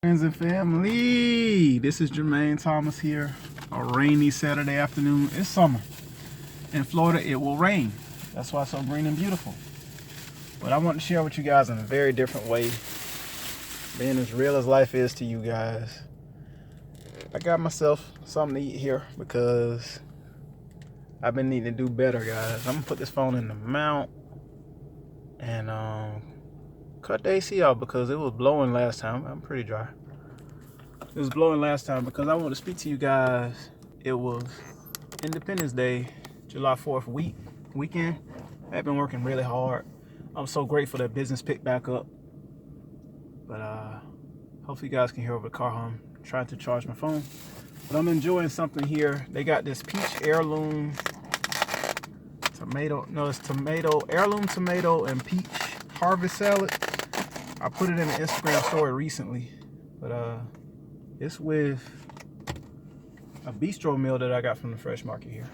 Friends and family, this is Jermaine Thomas here. A rainy Saturday afternoon. It's summer. In Florida, it will rain. That's why it's so green and beautiful. But I want to share with you guys in a very different way, being as real as life is to you guys. I got myself something to eat here because I've been needing to do better, guys. I'm going to put this phone in the mount and cut the AC off because it was blowing last time. I'm pretty dry. It was blowing last time because I want to speak to you guys. It was Independence Day, July 4th weekend. I've been working really hard. I'm so grateful that business picked back up. But hopefully you guys can hear over the car hum. I'm trying to charge my phone. But I'm enjoying something here. They got this peach heirloom heirloom tomato and peach harvest salad. I put it in an Instagram story recently, but it's with a bistro meal that I got from the fresh market here.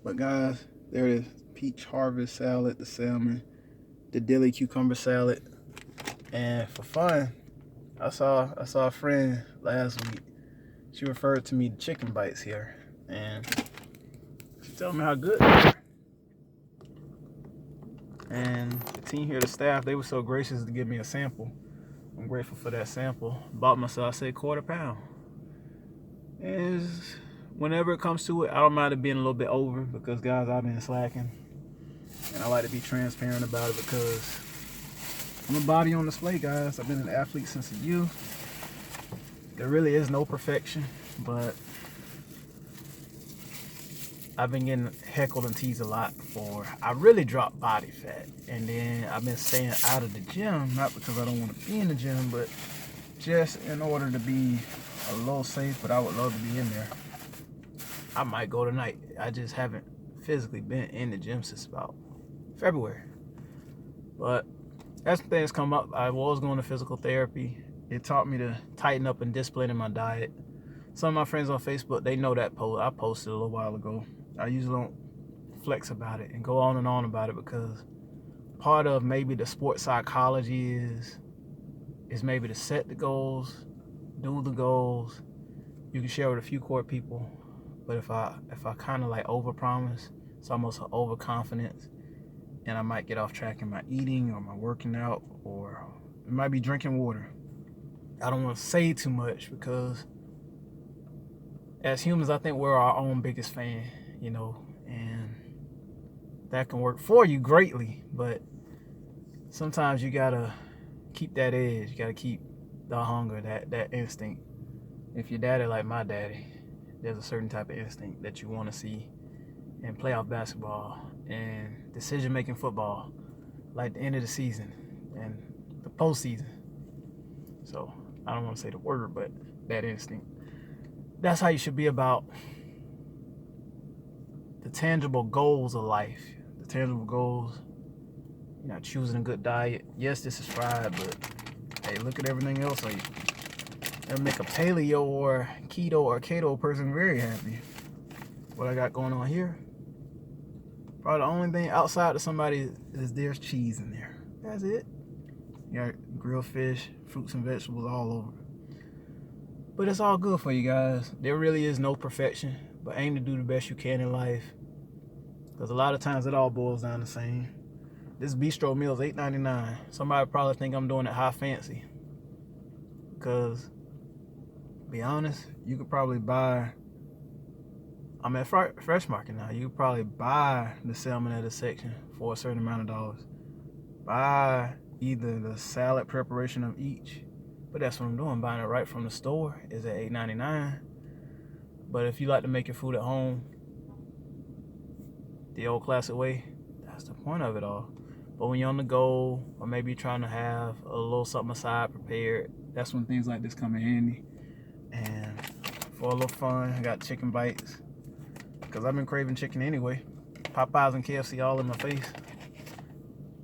But guys, there it is. Peach harvest salad, the salmon, the dilly cucumber salad. And for fun, I saw a friend last week. She referred to me to chicken bites here, and she told me how good they were. And the team here, the staff, they were so gracious to give me a sample. I'm grateful for that sample. Bought myself, I say, quarter pound. And whenever it comes to it, I don't mind it being a little bit over because, guys, I've been slacking. And I like to be transparent about it because I'm a body on display, guys. I've been an athlete since a youth. There really is no perfection, but I've been getting heckled and teased a lot for I really dropped body fat, and then I've been staying out of the gym, not because I don't want to be in the gym, but just in order to be a little safe. But I would love to be in there. I might go tonight. I just haven't physically been in the gym since about February. But as things come up, I was going to physical therapy. It taught me to tighten up and discipline in my diet. Some of my friends on Facebook, they know that post. I posted a little while ago. I usually don't flex about it and go on and on about it because part of maybe the sports psychology is maybe to set the goals, do the goals. You can share with a few core people, but if I kind of like overpromise, it's almost an overconfidence, and I might get off track in my eating or my working out, or it might be drinking water. I don't want to say too much because as humans, I think we're our own biggest fan, and that can work for you greatly, but sometimes you gotta keep that edge. You gotta keep the hunger, that instinct. If your daddy like my daddy, there's a certain type of instinct that you want to see in playoff basketball and decision-making football, like the end of the season and the postseason. So I don't want to say the word, but that instinct. That's how you should be about the tangible goals of life. The tangible goals, choosing a good diet. Yes, this is fried, but hey, look at everything else. It'll make a paleo or keto or keto person very happy. What I got going on here, probably the only thing outside of somebody is there's cheese in there. That's it. You got grilled fish, fruits and vegetables all over. But it's all good for you guys. There really is no perfection, but aim to do the best you can in life. Because a lot of times it all boils down the same. This bistro meal is $8.99. Somebody probably think I'm doing it high fancy. Because, to be honest, you could probably buy, I'm at Fresh Market now. You could probably buy the salmon at a section for a certain amount of dollars. Buy either the salad preparation of each. But that's what I'm doing. Buying it right from the store is at $8.99. But if you like to make your food at home, the old classic way, that's the point of it all. But when you're on the go, or maybe you're trying to have a little something aside prepared, that's when things like this come in handy. And for a little fun, I got chicken bites, because I've been craving chicken anyway. Popeyes and KFC all in my face.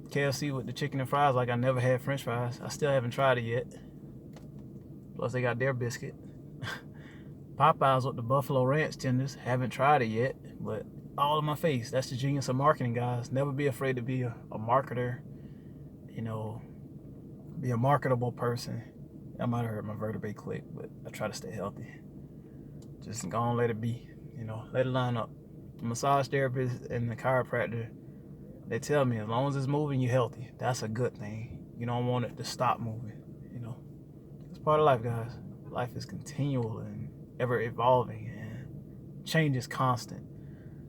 KFC with the chicken and fries like I never had French fries. I still haven't tried it yet. Plus they got their biscuit. Popeyes with the Buffalo Ranch tenders. Haven't tried it yet, but all in my face. That's the genius of marketing, guys. Never be afraid to be a marketer. be a marketable person. I might have heard my vertebrae click, but I try to stay healthy. Just go on, let it be. Let it line up. The massage therapist and the chiropractor, they tell me as long as it's moving, you're healthy. That's a good thing. You don't want it to stop moving. It's part of life, guys. Life is continual and ever evolving, and change is constant.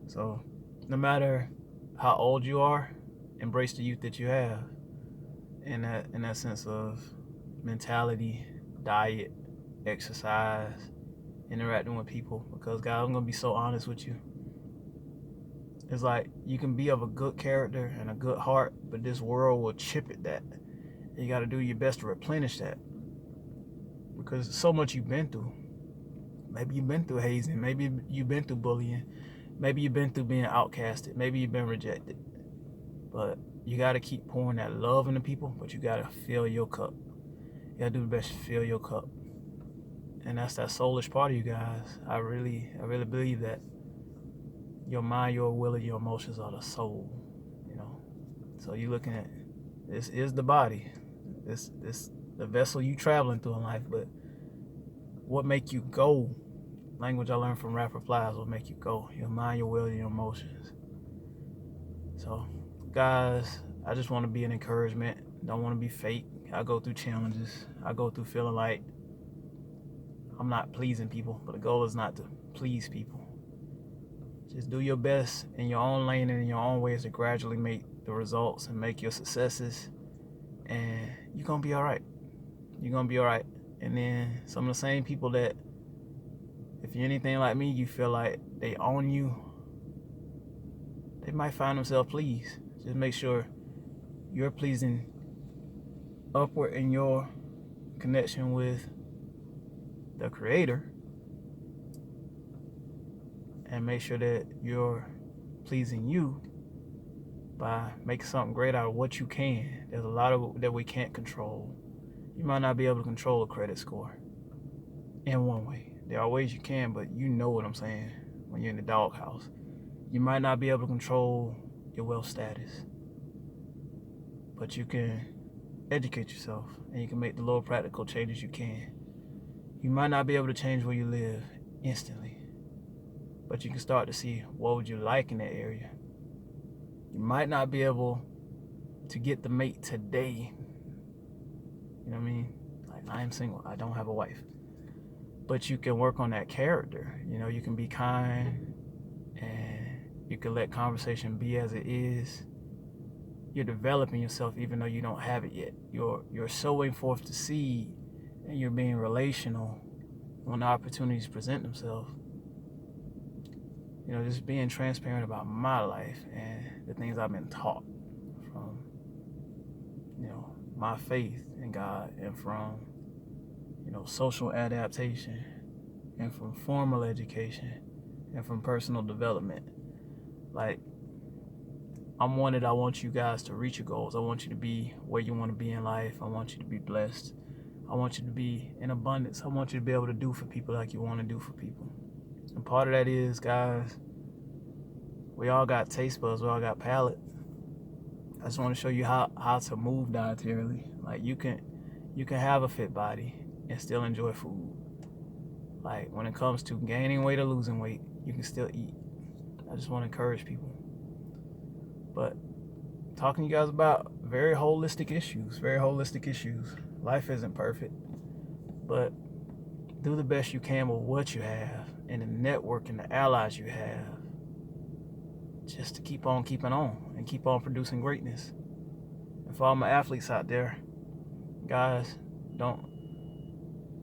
So no matter how old you are, embrace the youth that you have. In that sense of mentality, diet, exercise, interacting with people. Because guys, I'm gonna be so honest with you. It's like you can be of a good character and a good heart, but this world will chip at that. You got to do your best to replenish that, because so much you've been through. Maybe you've been through hazing. Maybe you've been through bullying. Maybe you've been through being outcasted. Maybe you've been rejected. But you got to keep pouring that love into people, but you got to fill your cup. You got to do the best to fill your cup. And that's that soulish part of you guys. I really believe that your mind, your will, and your emotions are the soul. So you're looking at, this is the body. This the vessel you traveling through in life, but what make you go? Language I learned from Rapper Plies, what make you go? Your mind, your will, and your emotions. So, guys, I just want to be an encouragement. Don't want to be fake. I go through challenges. I go through feeling like I'm not pleasing people, but the goal is not to please people. Just do your best in your own lane and in your own ways to gradually make the results and make your successes, and you're gonna be all right. You're gonna be all right. And then some of the same people that, if you're anything like me, you feel like they own you, they might find themselves pleased. Just make sure you're pleasing upward in your connection with the Creator, and make sure that you're pleasing you by making something great out of what you can. There's a lot of that we can't control. You might not be able to control a credit score in one way. There are ways you can, but you know what I'm saying when you're in the doghouse. You might not be able to control your wealth status, but you can educate yourself, and you can make the little practical changes you can. You might not be able to change where you live instantly, but you can start to see what would you like in that area. You might not be able to get the mate today. You know what I mean? Like, I am single. I don't have a wife. But you can work on that character. You can be kind, and you can let conversation be as it is. You're developing yourself even though you don't have it yet. You're sowing forth the seed, and you're being relational when the opportunities present themselves. Just being transparent about my life and the things I've been taught from, my faith in God, and from, social adaptation, and from formal education, and from personal development. Like, I want you guys to reach your goals. I want you to be where you want to be in life. I want you to be blessed. I want you to be in abundance. I want you to be able to do for people like you want to do for people. And part of that is, guys, we all got taste buds. We all got palate. I just want to show you how to move dietarily. Like, you can have a fit body and still enjoy food. Like, when it comes to gaining weight or losing weight, you can still eat. I just want to encourage people. But talking to you guys about very holistic issues. Life isn't perfect, but do the best you can with what you have and the network and the allies you have, just to keep on keeping on and keep on producing greatness. And for all my athletes out there, guys, don't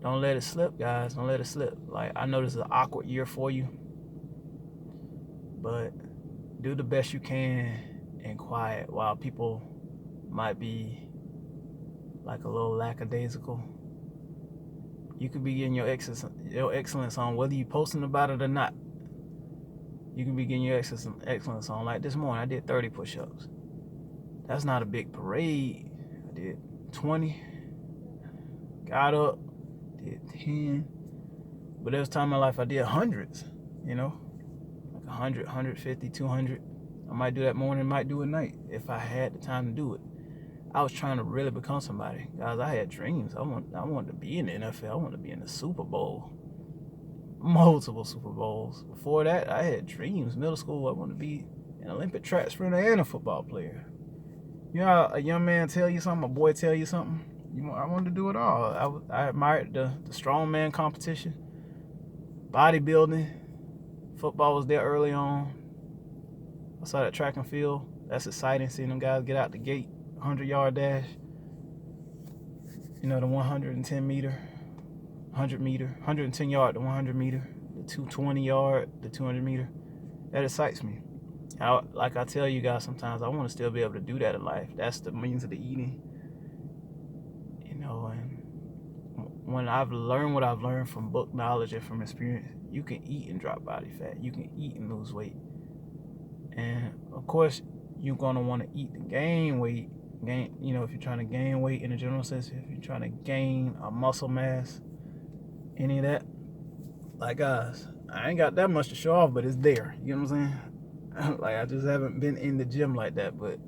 let it slip, guys. Don't let it slip. Like, I know this is an awkward year for you, but do the best you can in quiet while people might be like a little lackadaisical. You could be getting your excellence on, whether you posting about it or not. You can be getting your excellence on. Like this morning, I did 30 push-ups. That's not a big parade. I did 20. Got up, did 10. But there was time in my life I did hundreds, like 100, 150, 200. I might do that morning, might do it at night if I had the time to do it. I was trying to really become somebody. Guys, I had dreams. I wanted to be in the NFL. I wanted to be in the Super Bowl. Multiple Super Bowls. Before that, I had dreams. Middle school, I wanted to be an Olympic track sprinter and a football player. You know how a young man tell you something, a boy tell you something? I wanted to do it all. I admired the strongman competition, bodybuilding. Football was there early on. I saw that track and field. That's exciting, seeing them guys get out the gate, 100-yard dash. You know, the 110 meter, 100 meter, 110 yard, the 100 meter, the 220 yard, the 200 meter. That excites me. Like I tell you guys sometimes, I want to still be able to do that in life. That's the means of the eating. You know, and when I've learned what I've learned from book knowledge and from experience, you can eat and drop body fat. You can eat and lose weight. And of course, you're going to want to eat to gain weight. You know, if you're trying to gain weight in a general sense, if you're trying to gain a muscle mass, any of that. Like, guys, I ain't got that much to show off, but it's there. You know what I'm saying? Like, I just haven't been in the gym like that, but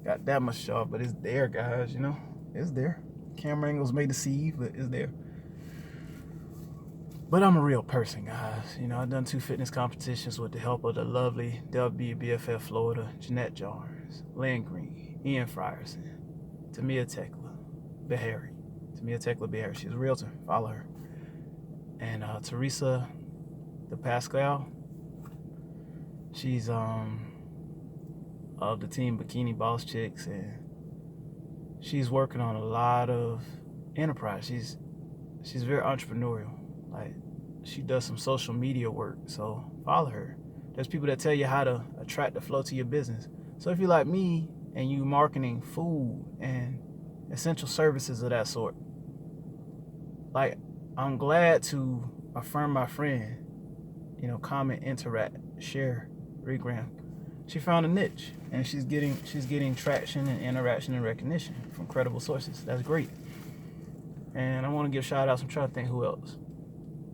got that much to show off. But it's there, guys, you know? It's there. Camera angles may deceive, but it's there. But I'm a real person, guys. You know, I've done 2 fitness competitions with the help of the lovely WBFF Florida, Jeanette Jarnes, Lynn Green, Ian Frierson, Tamia Tekla Behari. She's a realtor. Follow her. And Teresa De Pascal. She's of the team Bikini Boss Chicks, and she's working on a lot of enterprise. She's very entrepreneurial. Like, she does some social media work, so follow her. There's people that tell you how to attract the flow to your business. So if you're like me and you marketing food and essential services of that sort, like, I'm glad to affirm my friend, you know, comment, interact, share, regram. She found a niche, and she's getting traction and interaction and recognition from credible sources. That's great. And I want to give shout outs. I'm trying to think who else.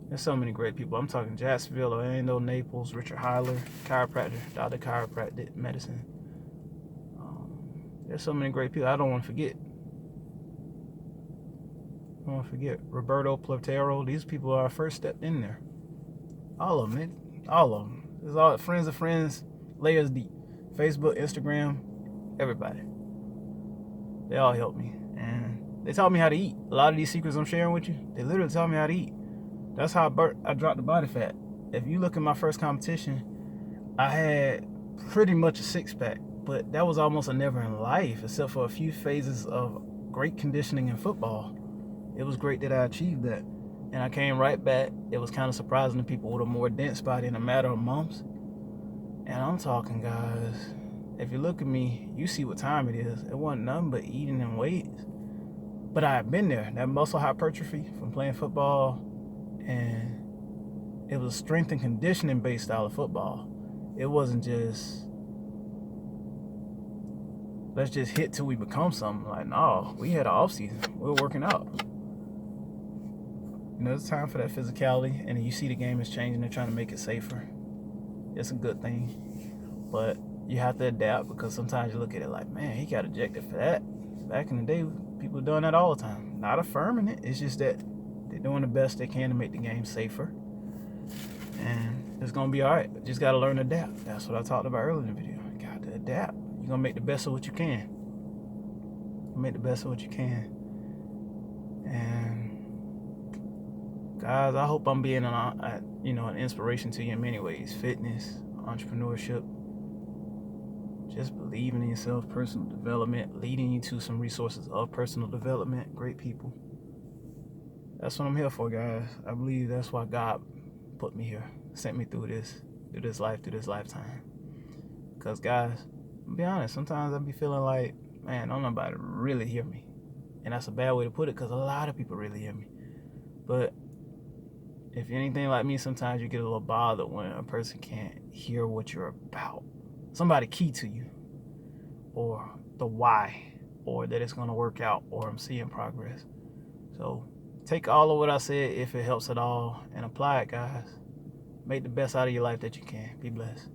There's so many great people. I'm talking Jacksonville, Orlando, Naples, Richard Heiler, chiropractor, Dr. Chiropractic Medicine. There's so many great people. I don't want to forget. Roberto Platero. These people are our first step in there. All of them, man. All of them. It's all friends of friends, layers deep. Facebook, Instagram, everybody. They all help me. And they taught me how to eat. A lot of these secrets I'm sharing with you, they literally taught me how to eat. That's how I dropped the body fat. If you look at my first competition, I had pretty much a 6-pack, but that was almost a never in life, except for a few phases of great conditioning in football. It was great that I achieved that. And I came right back. It was kind of surprising to people with a more dense body in a matter of months. And I'm talking, guys, if you look at me, you see what time it is. It wasn't nothing but eating and weights. But I had been there. That muscle hypertrophy from playing football, and it was strength and conditioning based style of football. It wasn't just, let's just hit till we become something. Like, no, we had an off season. We were working out. You know, it's time for that physicality, and you see the game is changing. They're trying to make it safer. It's a good thing, but you have to adapt, because sometimes you look at it like, man, he got ejected for that. Back in the day, people were doing that all the time. Not affirming it. It's just that they're doing the best they can to make the game safer, and it's gonna be all right. Just gotta learn to adapt. That's what I talked about earlier in the video. You got to adapt. You're gonna make the best of what you can. And guys, I hope I'm being an inspiration to you in many ways. Fitness, entrepreneurship, just believing in yourself, personal development, leading you to some resources of personal development, great people. That's what I'm here for, guys. I believe that's why God put me here, sent me through this lifetime. Because, guys, I'll be honest, sometimes I be feeling like, man, don't nobody really hear me. And that's a bad way to put it, because a lot of people really hear me. But if you're anything like me, sometimes you get a little bothered when a person can't hear what you're about. Somebody key to you, or the why, or that it's going to work out, or I'm seeing progress. So take all of what I said, if it helps at all, and apply it, guys. Make the best out of your life that you can. Be blessed.